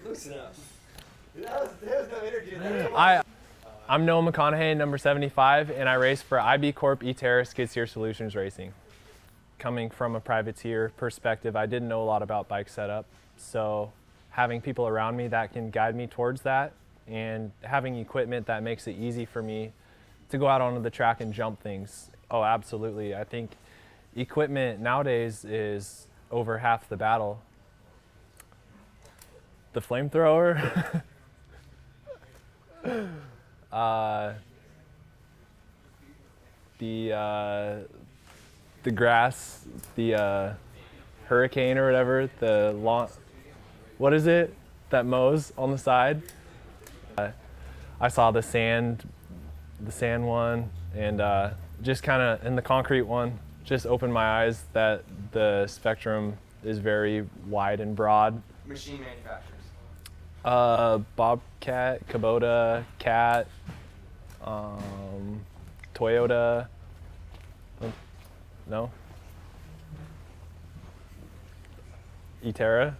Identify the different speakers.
Speaker 1: Close enough. That was no energy.
Speaker 2: I'm Noah McConahy, number 75, and I race for IB Corp E-Terra Skid Steer Solutions Racing. Coming from a privateer perspective, I didn't know a lot about bike setup, so having people around me that can guide me towards that and having equipment that makes it easy for me to go out onto the track and jump things. Oh, absolutely. I think equipment nowadays is over half the battle. The flamethrower, the grass, the hurricane or whatever, the lawn, what is it that mows on the side? I saw the sand one, and just kind of in the concrete one, just opened my eyes that the spectrum is very wide and broad.
Speaker 1: Machine manufacturers.
Speaker 2: Bobcat, Kubota, Cat, Toyota. No? E-Terra.